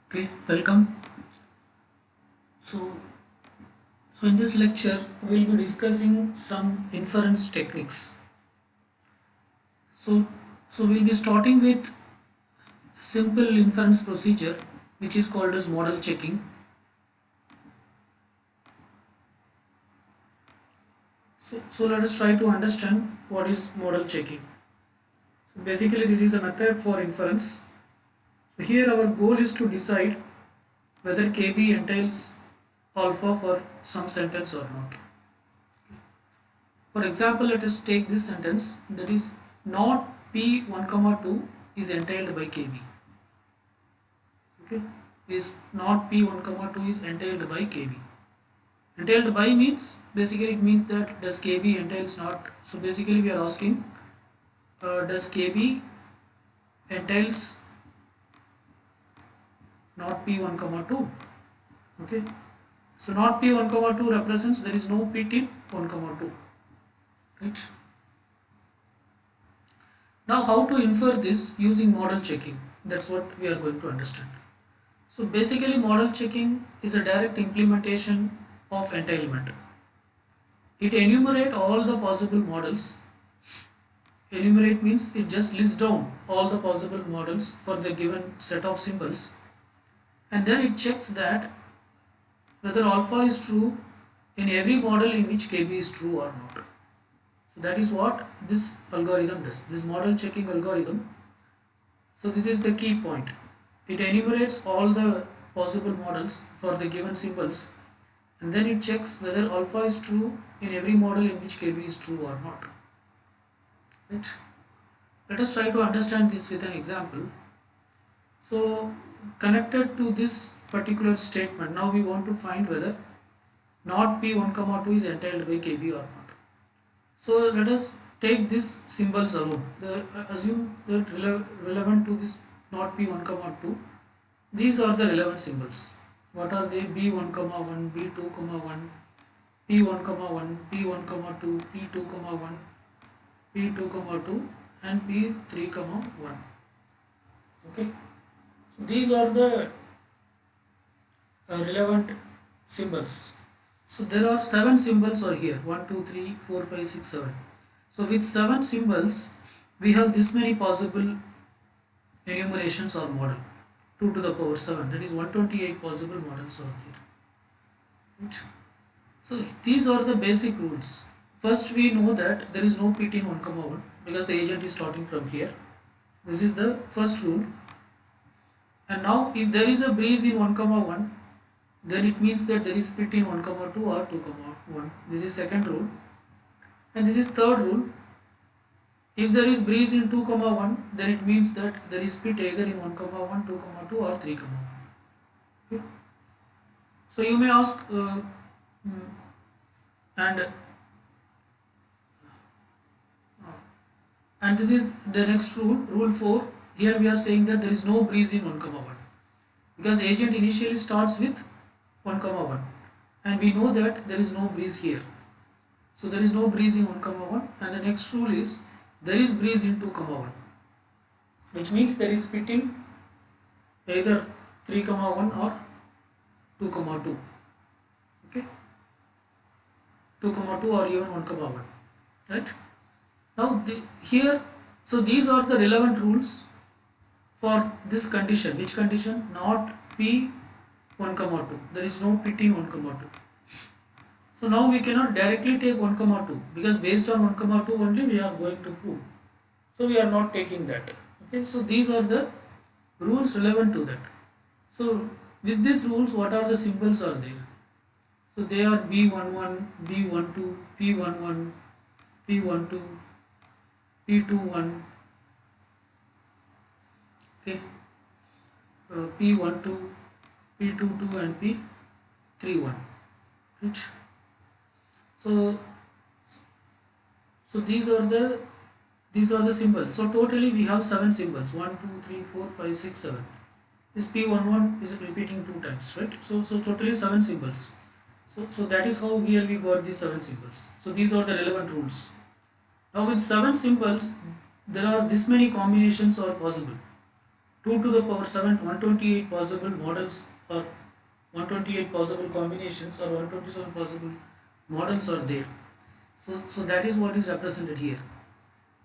Okay, welcome. So, so in this lecture, we'll be discussing some inference techniques. So, so we'll be starting with simple inference procedure, which is called as model checking. So let us try to understand what is model checking. So basically, this is a method for inference. So here, our goal is to decide whether KB entails alpha for some sentence or not. For example, let us take this sentence that is not P1 comma 2 is entailed by KB. Okay, is not P1 comma 2 is entailed by KB. Entailed by means basically it means that does KB entails not. So basically we are asking does KB entails not P1 comma 2. Okay, so not P1 comma 2 represents there is no PT 1 comma 2. Right. Now how to infer this using model checking? That's what we are going to understand. So basically model checking is a direct implementation of entailment. It enumerate all the possible models. Enumerate means it just lists down all the possible models for the given set of symbols, and then it checks that whether alpha is true in every model in which KB is true or not. So that is what this algorithm does, this model checking algorithm. So this is the key point. It enumerates all the possible models for the given symbols, and then it checks whether alpha is true in every model in which KB is true or not. Right? Let us try to understand this with an example. So connected to this particular statement, now we want to find whether not P1 comma 2 is entailed by KB or not. So let us take this symbols alone. Assume that relevant to this not P1 comma 2. These are the relevant symbols. What are they? B1 comma 1, B2 comma 1, P1 comma 1, P1 comma 2, P2 comma 1, P2 comma 2, and P3 comma 1. Okay. So these are the relevant symbols. So there are 7 symbols are here, 1, 2, 3, 4, 5, 6, 7. So with 7 symbols, we have this many possible enumerations or model. 2 to the power 7, that is 128 possible models are there. Right? So these are the basic rules. First we know that there is no PT in 1 comma 1 because the agent is starting from here. This is the first rule. And now if there is a breeze in 1 comma 1, then it means that there is PT in 1 comma 2 or 2 comma 1. This is second rule. And this is third rule. If there is breeze in 2 comma 1, then it means that there is split either in 1 comma 1, 2 comma 2 or 3 comma 1. Okay. So you may ask and and this is the next rule, rule 4. Here we are saying that there is no breeze in 1 comma 1 because agent initially starts with 1 comma 1 and we know that there is no breeze here. So there is no breeze in 1 comma 1, and the next rule is there is breeze in 2 comma 1, which means there is splitting either 3 comma 1 or 2 comma 2. Okay, 2 comma 2 or even 1 comma 1. Right? Now here, so these are the relevant rules for this condition. Which condition? Not P 1 comma 2. There is no PT in 1 comma 2. So now we cannot directly take 1 comma 2 because based on 1 comma 2 only we are going to prove. So we are not taking that. Okay, so these are the rules relevant to that. So with these rules, what are the symbols are there? So they are B11, B12, P11, P12, P21, okay, P12, P22 and P31. Right? So these are the symbols. So totally we have 7 symbols. 1, 2, 3, 4, 5, 6, 7. This P11 is repeating 2 times, right? So totally 7 symbols. So that is how here we got these 7 symbols. So these are the relevant rules. Now with 7 symbols, there are this many combinations are possible. 2 to the power 7, 128 possible models or 128 possible combinations or 127 possible models are there. So that is what is represented here.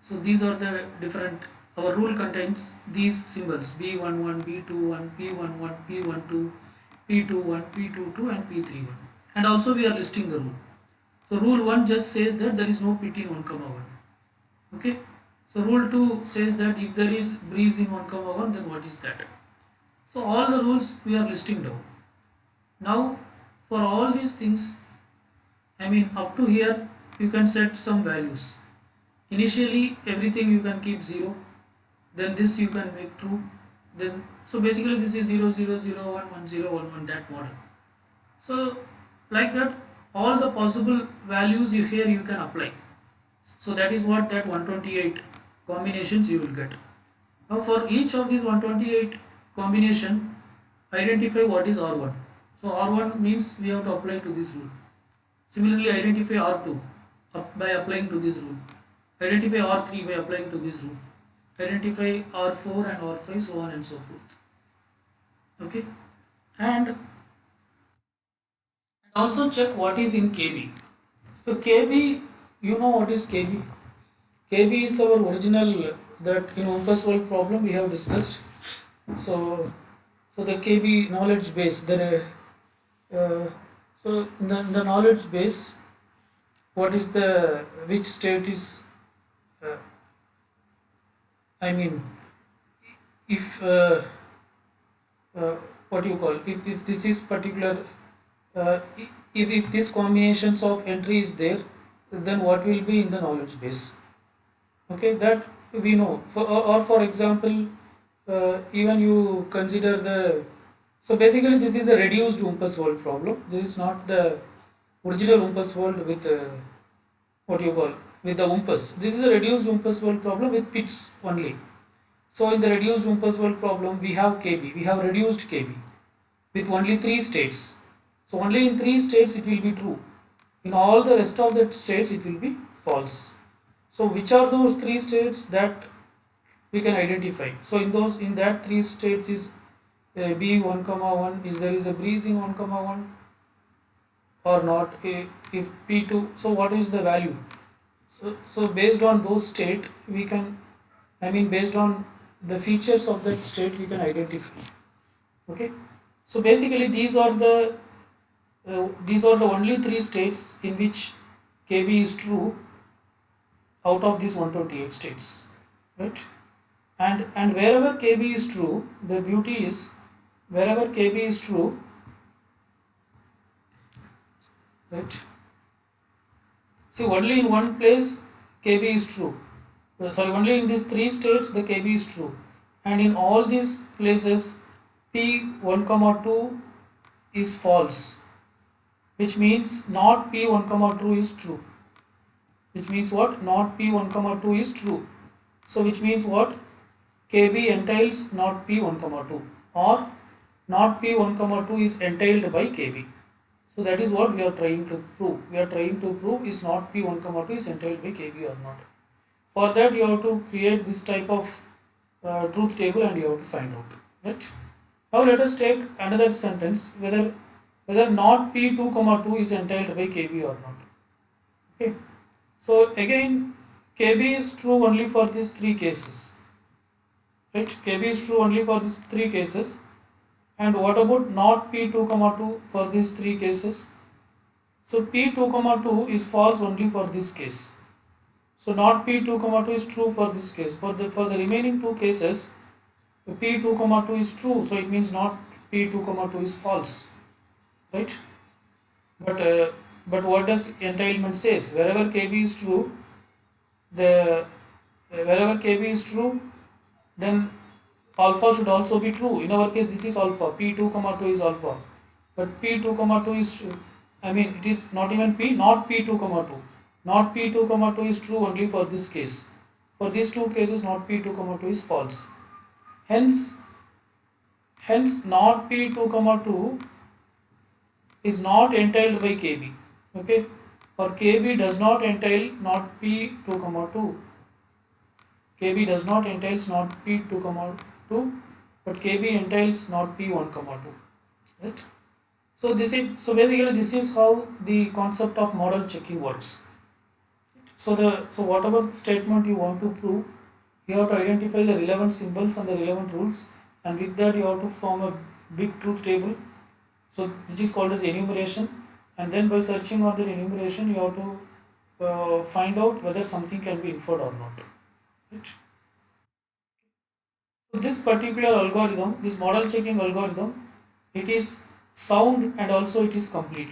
So these are the different, our rule contains these symbols B11, B21, P11, P12, P21, P22 and P31. And also we are listing the rule. So rule 1 just says that there is no PT in 1 comma 1. Okay. So rule 2 says that if there is breeze in 1 comma 1, then what is that? So all the rules we are listing down. Now for all these things, I mean up to here you can set some values. Initially everything you can keep 0, then this you can make true, then so basically this is 0 0 0 1 1 0 1 1, that model. So like that all the possible values you here you can apply. So that is what that 128 combinations you will get. Now for each of these 128 combination, identify what is R1. So R1 means we have to apply to this rule. Similarly identify R2 by applying to this rule. Identify R3 by applying to this rule. Identify R4 and R5, so on and so forth. Okay. And also check what is in KB. So KB, you know what is KB? KB is our original, that in Olympus World problem we have discussed. So the KB knowledge base, so the knowledge base, what is the, which state is, uh, I mean, if what you call, if this is particular, if this combinations of entry is there, then what will be in the knowledge base? Okay, that we know. Or for example, even you consider the, so basically this is a reduced Olympus world problem. This is not the original Olympus world with what you call, with the Olympus. This is a reduced Olympus world problem with pits only. So in the reduced Olympus world problem we have KB, we have reduced KB with only 3 states. So only in 3 states it will be true. In all the rest of the states it will be false. So which are those 3 states that we can identify? So in that 3 states is B 1 comma 1, is there is a breeze in 1 comma 1 or not? If P2, so what is the value? So based on those state we can, I mean based on the features of that state we can identify. Okay. So basically these are the only 3 states in which KB is true out of these 128 states, right? And wherever KB is true, the beauty is wherever KB is true, right? See, only in one place KB is true. Sorry, only in these 3 states the KB is true, and in all these places P1 comma 2 is false, which means not P1 comma 2 is true. Which means what? Not P1 comma 2 is true. So which means what? KB entails not P1 comma 2, or not P1 comma 2 is entailed by KB. So that is what we are trying to prove. We are trying to prove is not P1 comma 2 is entailed by KB or not. For that you have to create this type of truth table and you have to find out. Right? Now let us take another sentence, whether not P2 comma 2 is entailed by KB or not. Okay. So again KB is true only for these 3 cases. Right? KB is true only for these 3 cases. And what about not P2 comma 2 for these 3 cases? So P2 comma 2 is false only for this case. So not P2 comma 2 is true for this case. For the remaining 2 cases, P2 comma 2 is true. So it means not P2 comma 2 is false, right? But what does entailment says? Wherever KB is true, wherever KB is true, then alpha should also be true. In our case, this is alpha. P2 comma 2 is alpha, but P2 comma 2 is, I mean it is not even P, not P2 comma 2. Not P2 comma 2 is true only for this case. For these 2 cases, not P2 comma 2 is false. Hence not P2 comma 2 is not entailed by KB. Okay, or KB does not entail not P2 comma 2. KB does not entails not P2 comma 2, but KB entails not P1 comma 2, right? So basically this is how the concept of model checking works. So whatever the statement you want to prove, you have to identify the relevant symbols and the relevant rules, and with that you have to form a big truth table. So which is called as enumeration, and then by searching on the enumeration you have to find out whether something can be inferred or not. Right? So this particular algorithm, this model checking algorithm, it is sound and also it is complete.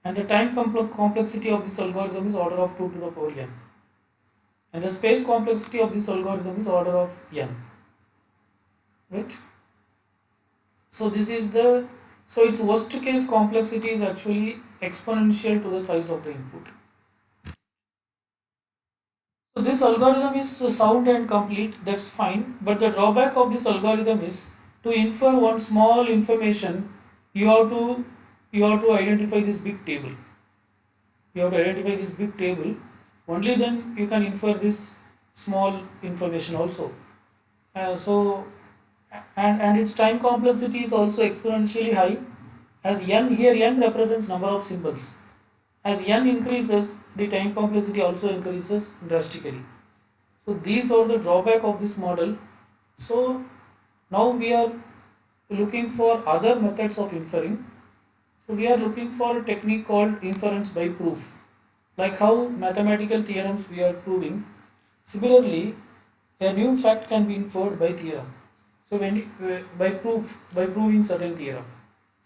And the time complexity of this algorithm is order of 2 to the power n. And the space complexity of this algorithm is order of n. Right? So this is the, so its worst case complexity is actually exponential to the size of the input. So this algorithm is sound and complete, that's fine, but the drawback of this algorithm is to infer one small information, you have to identify this big table. You have to identify this big table. Only then you can infer this small information also. So and its time complexity is also exponentially high, as n here n represents number of symbols. As n increases, the time complexity also increases drastically. So these are the drawback of this model. So now we are looking for other methods of inferring. So we are looking for a technique called inference by proof, like how mathematical theorems we are proving. Similarly, a new fact can be inferred by theorem. So by proving certain theorem.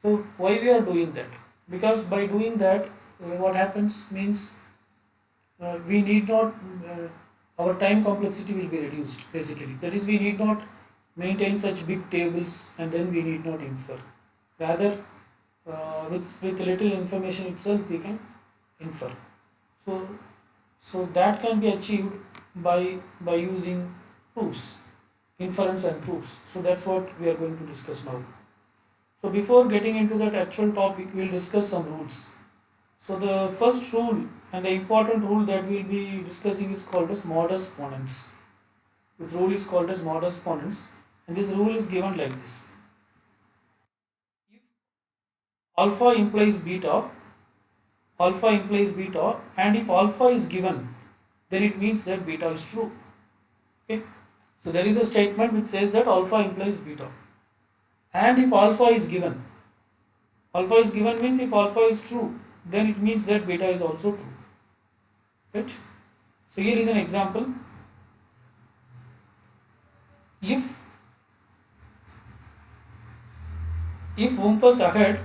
So why we are doing that? Because by doing that, what happens means we need not our time complexity will be reduced basically. That is, we need not maintain such big tables and then we need not infer. Rather, with little information itself we can infer. So that can be achieved by using proofs, inference and proofs. So that's what we are going to discuss now. So before getting into that actual topic, we will discuss some rules. So the first rule and the important rule that we will be discussing is called as modus ponens. This rule is called as modus ponens, and this rule is given like this. If alpha implies beta, and if alpha is given, then it means that beta is true. Okay. So there is a statement which says that alpha implies beta. And if alpha is given means if alpha is true, then it means that beta is also true. Right? So here is an example. If Wumpus ahead,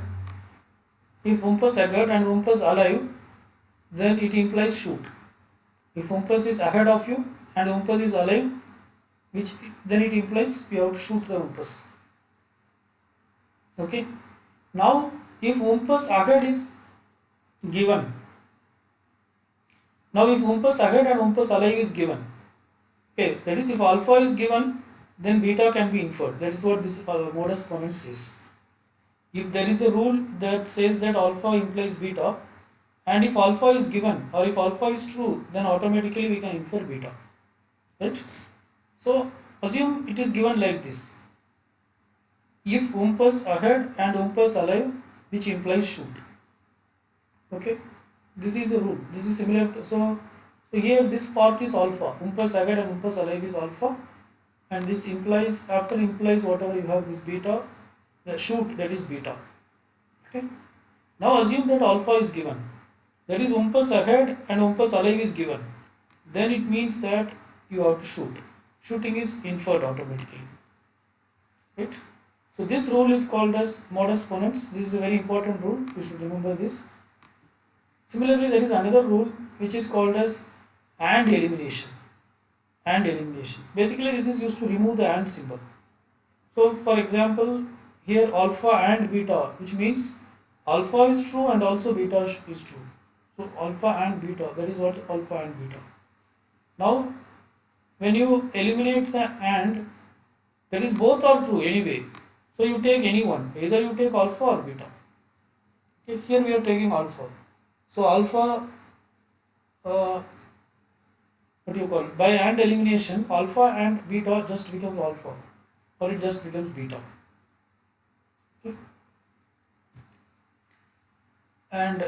if Wumpus ahead and Wumpus alive, then it implies shoot. If Wumpus is ahead of you and Wumpus is alive, which then it implies you have to shoot the Wumpus. Okay. Now, if Wumpus ahead is given, now if Wumpus ahead and Wumpus alive is given, okay, that is if alpha is given, then beta can be inferred. That is what this modus ponens says. If there is a rule that says that alpha implies beta, and if alpha is given or if alpha is true, then automatically we can infer beta. Right? So assume it is given like this. If Wumpus ahead and Wumpus alive, which implies shoot. Okay, this is a rule. This is similar to, so here this part is alpha. Wumpus ahead and Wumpus alive is alpha, and this implies, after implies whatever you have is beta. The shoot, that is beta. Okay. Now assume that alpha is given. That is Wumpus ahead and Wumpus alive is given. Then it means that you have to shoot. Shooting is inferred automatically. Right? So this rule is called as modus ponens. This is a very important rule. You should remember this. Similarly, there is another rule which is called as AND elimination. AND elimination. Basically, this is used to remove the AND symbol. So, for example, here alpha and beta, which means alpha is true and also beta is true. So, alpha and beta, that is what alpha and beta. Now, when you eliminate the AND, that is both are true anyway. So, you take any one, either you take alpha or beta. Okay, here we are taking alpha. So, alpha, what do you call, by AND elimination, alpha and beta just becomes alpha. or it just becomes beta. Okay. And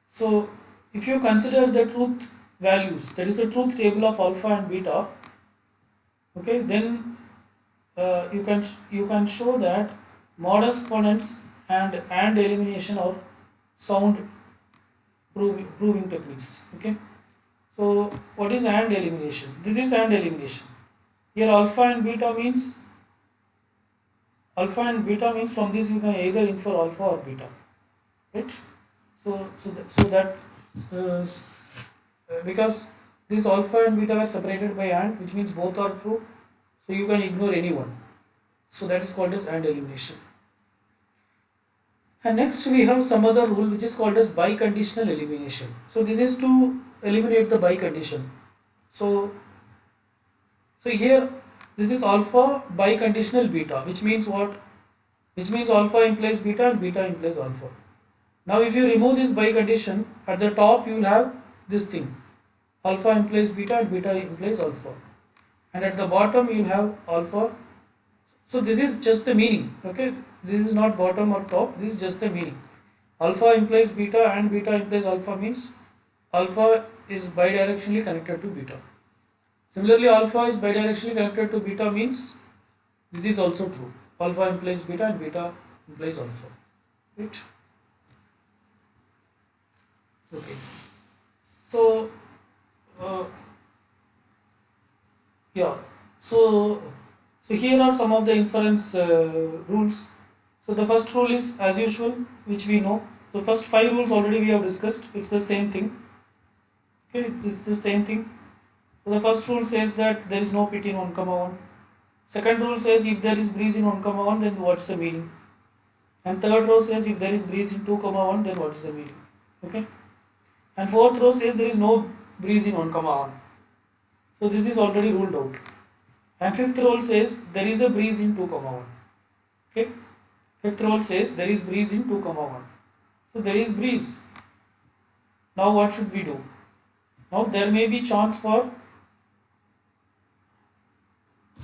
so if you consider the truth values, that is the truth table of alpha and beta, okay, then you can show that mod exponents and elimination are sound proving techniques. Okay. So what is AND elimination? This is AND elimination. Here alpha and beta means from this you can either infer alpha or beta, right? So that uh, because this alpha and beta were separated by AND, which means both are true, so you can ignore any one. So that is called as AND elimination. And next we have some other rule which is called as biconditional elimination. So this is to eliminate the bicondition. So so here this is alpha biconditional beta, which means what? Which means alpha implies beta and beta implies alpha. Now if you remove this bicondition, at the top you will have this thing. Alpha implies beta and beta implies alpha. And at the bottom you will have alpha. So this is just the meaning, okay? This is not bottom or top, this is just the meaning. Alpha implies beta and beta implies alpha means alpha is bidirectionally connected to beta. Similarly, alpha is bidirectionally connected to beta means this is also true. Alpha implies beta and beta implies alpha. Right? Okay. So, uh, yeah. So here are some of the inference rules. So the first rule is as usual, which we know. The first 5 rules already we have discussed. It's the same thing. Okay, it's the same thing. So the first rule says that there is no pit in 1, 1. Second rule says if there is breeze in 1, 1, then what's the meaning? And third row says if there is breeze in 2, 1, then what is the meaning? Okay. And fourth row says there is no breeze in 1, 1. So this is already ruled out. And fifth rule says there is a breeze in 2, 1. Okay. Fifth rule says there is breeze in 2, 1. So there is breeze. Now what should we do? Now there may be chance for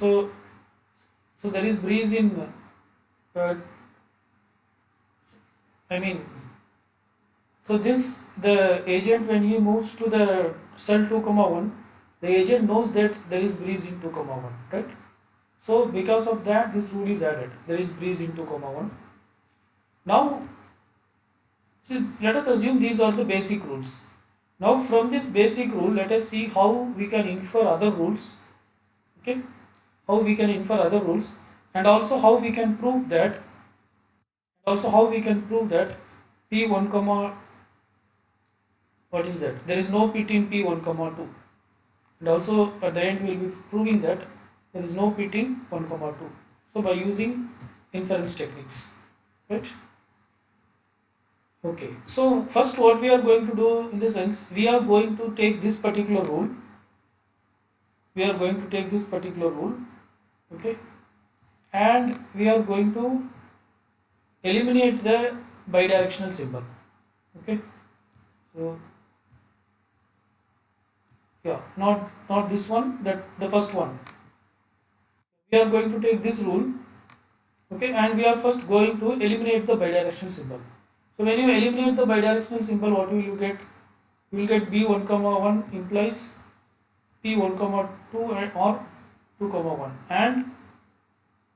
so there is breeze in I mean so this the agent when he moves to the cell 2, 1, the agent knows that there is breeze in 2, 1, right? So because of that this rule is added. There is breeze in 2, 1. Now let us assume these are the basic rules. Now from this basic rule let us see how we can infer other rules. Okay, how we can infer other rules and also how we can prove that p1 comma what is that? There is no pit in p1 comma 2 and also at the end we will be proving that there is no pit in 1 comma 2. So by using inference techniques, right? Okay, so first what we are going to do in the sense we are going to take this particular rule. Okay, and we are going to eliminate the bidirectional symbol. Okay, so yeah, not this one, that the first one. We are going to take this rule, okay, and we are first going to eliminate the bidirectional symbol. So when you eliminate the bidirectional symbol, what will you get? You will get b1 comma 1 implies p1 comma 2 or 2 comma 1 and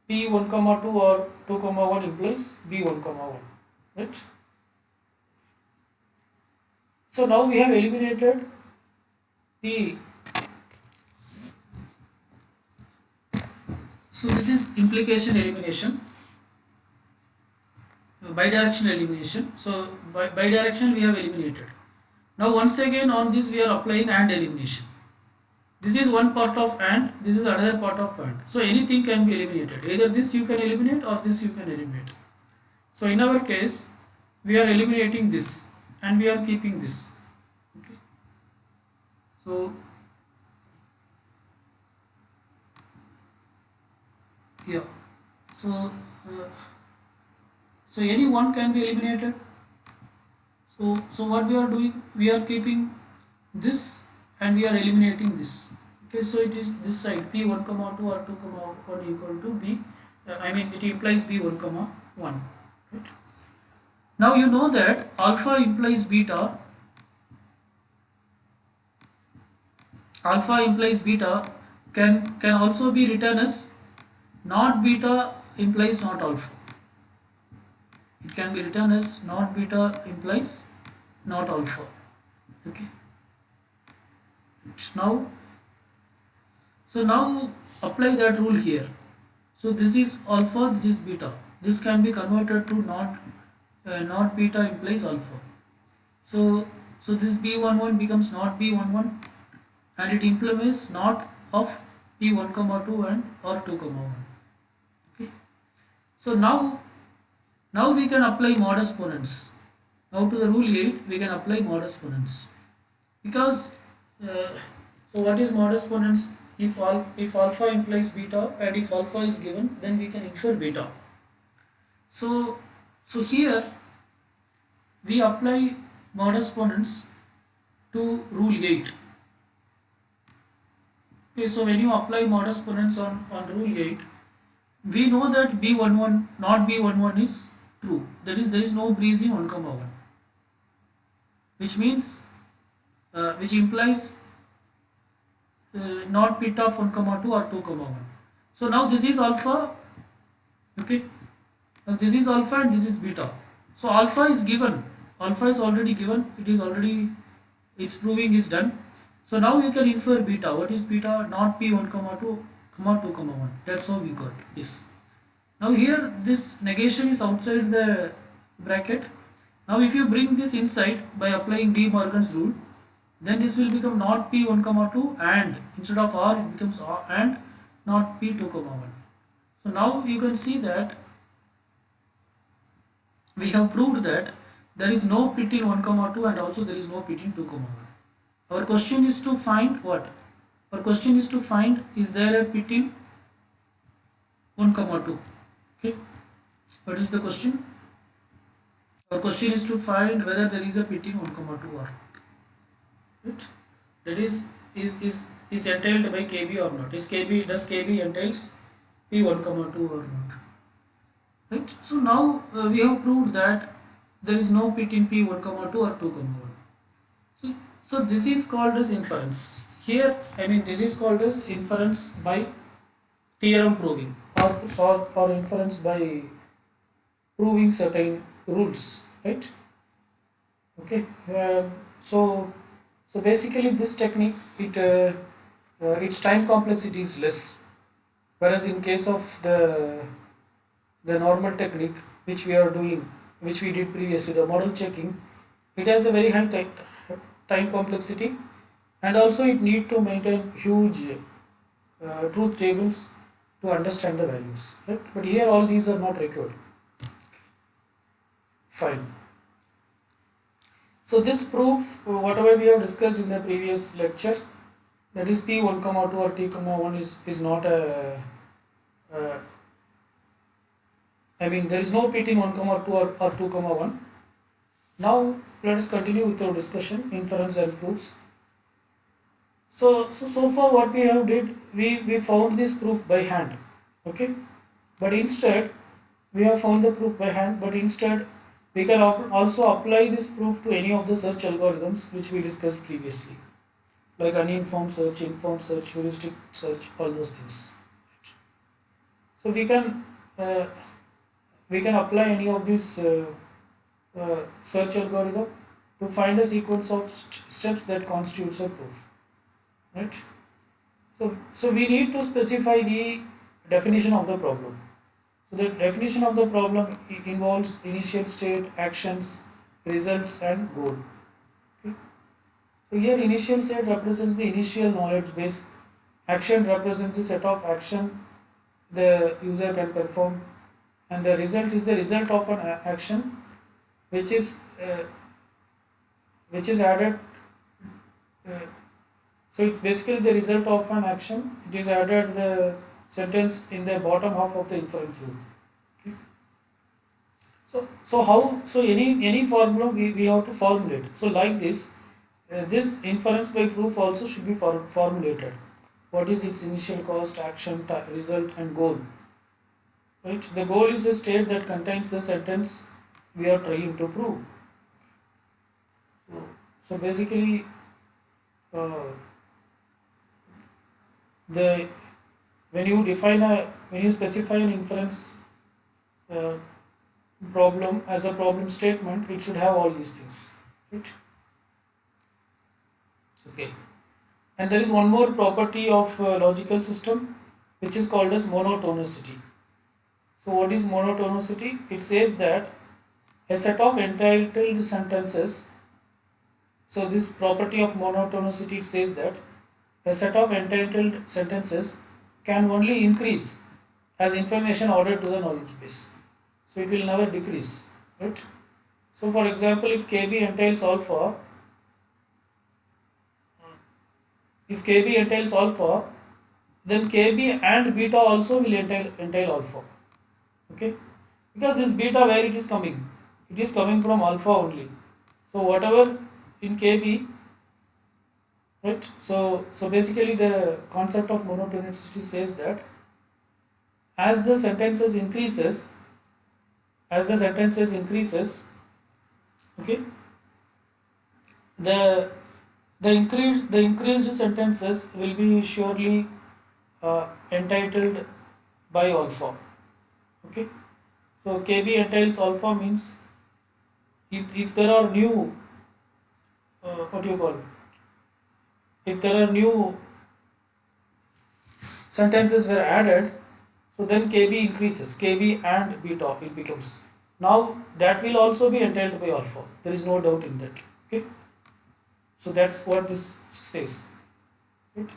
p1 comma 2 or 2 comma 1 implies b1 comma 1, right? So now we have eliminated the so this is implication elimination, bidirectional elimination. So by bidirectional we have eliminated. Now once again on this we are applying AND elimination. This is one part of AND, this is another part of AND. So anything can be eliminated. Either this you can eliminate or this you can eliminate. So in our case, we are eliminating this and we are keeping this. Okay. So yeah. So any one can be eliminated. So what we are doing, we are keeping this and we are eliminating this. Okay, so it is this side p1 comma 2 or 2 comma 1 equal to b. I mean it implies b1 comma 1. Right? Now you know that alpha implies beta. Alpha implies beta can also be written as not beta implies not alpha. It can be written as not beta implies not alpha. Okay. Now, so now apply that rule here. So this is alpha, this is beta. This can be converted to not beta implies alpha. So this b11 becomes not b11, and it implements not of p1 comma 2 and or 2 comma 1. Okay. So now we can apply modus ponens. Now to the rule 8 we can apply modus ponens, because uh, so what is modus ponens? If alpha implies beta and if alpha is given, then we can infer beta. So here we apply modus ponens to rule 8. Okay, so when you apply modus ponens on rule 8, we know that b11 not b11 is true. That is, there is no breeze in 1 comma 1, which means which implies not beta of 1 comma 2 or 2 comma 1. So now this is alpha. Okay, now this is alpha and this is beta. So alpha is given, alpha is already given, it is already, its proving is done. So now you can infer beta. What is beta? Not p1 comma 2 comma 2 comma 1. That's how we got this. Now here this negation is outside the bracket. Now if you bring this inside by applying De Morgan's rule, then this will become not p1 comma 2 and instead of r it becomes r and not p2 comma 1. So now you can see that we have proved that there is no pit in 1 comma 2 and also there is no pit in 2 comma 1. Our question is to find what? Our question is to find, is there a pit in 1 comma 2? Okay, what is the question? Our question is to find whether there is a pit in 1 comma 2 or not. Right? That is entailed by KB or not? Does KB entails P1 comma 2 or not? Right? So now we have proved that there is no pit in P1 comma 2 or 2 comma 1. So this is called as inference. Here, I mean, this is called as inference by theorem proving, or inference by proving certain rules, right? Okay. So basically this technique, its time complexity is less, whereas in case of the normal technique which we are doing, which we did previously, the model checking, it has a very high time complexity, and also it need to maintain huge truth tables to understand the values, right? But here all these are not required. Fine. So this proof, whatever we have discussed in the previous lecture, that is p1 comma 2 or t comma 1 is not a I mean there is no pit in 1 comma 2 or 2 comma 1. Now let us continue with our discussion, inference and proofs. So far what we have did, we found this proof by hand. Okay, but instead we have found the proof by hand, but instead we can also apply this proof to any of the search algorithms which we discussed previously, like uninformed search, informed search, heuristic search, all those things. So we can apply any of these search algorithm to find a sequence of steps that constitutes a proof, right? So we need to specify the definition of the problem. So the definition of the problem involves initial state, actions, results and goal. Okay. So here initial state represents the initial knowledge base, action represents the set of action the user can perform, and the result is the result of an action which is added. So it's basically the result of an action. It is added the sentence in the bottom half of the inference rule. Okay. So any formula we have to formulate. So like this, this inference by proof also should be formulated. What is its initial cost, action, result, and goal? Right? The goal is a state that contains the sentence we are trying to prove. So, so basically, uh, the when you specify an inference uh, problem as a problem statement, it should have all these things, right? Okay. And there is one more property of logical system, which is called as monotonicity. So what is monotonicity? It says that a set of entitled sentences. So this property of monotonicity, it says that a set of entitled sentences can only increase as information ordered to the knowledge base. So it will never decrease, right? So for example, if KB entails alpha, then KB and beta also will entail alpha. Okay, because this beta, where it is coming? It is coming from alpha only. So whatever in KB, right? So basically the concept of monotonicity says that as the sentences increases, as the sentences increases, okay, the the increased sentences will be surely entitled by alpha. Okay, so KB entails alpha means if there are new what do you call, if there are new sentences were added, so then KB increases, KB and beta it becomes. Now that will also be entailed by alpha. There is no doubt in that. Okay, so that's what this says. Right?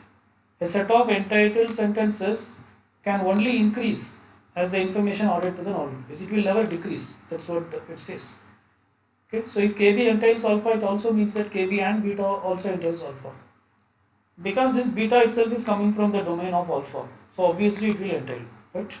A set of entitled sentences can only increase as the information ordered to the knowledge base. It will never decrease. That's what it says. Okay, so if KB entails alpha, it also means that KB and beta also entails alpha. Because this beta itself is coming from the domain of alpha, so obviously it will entail, right?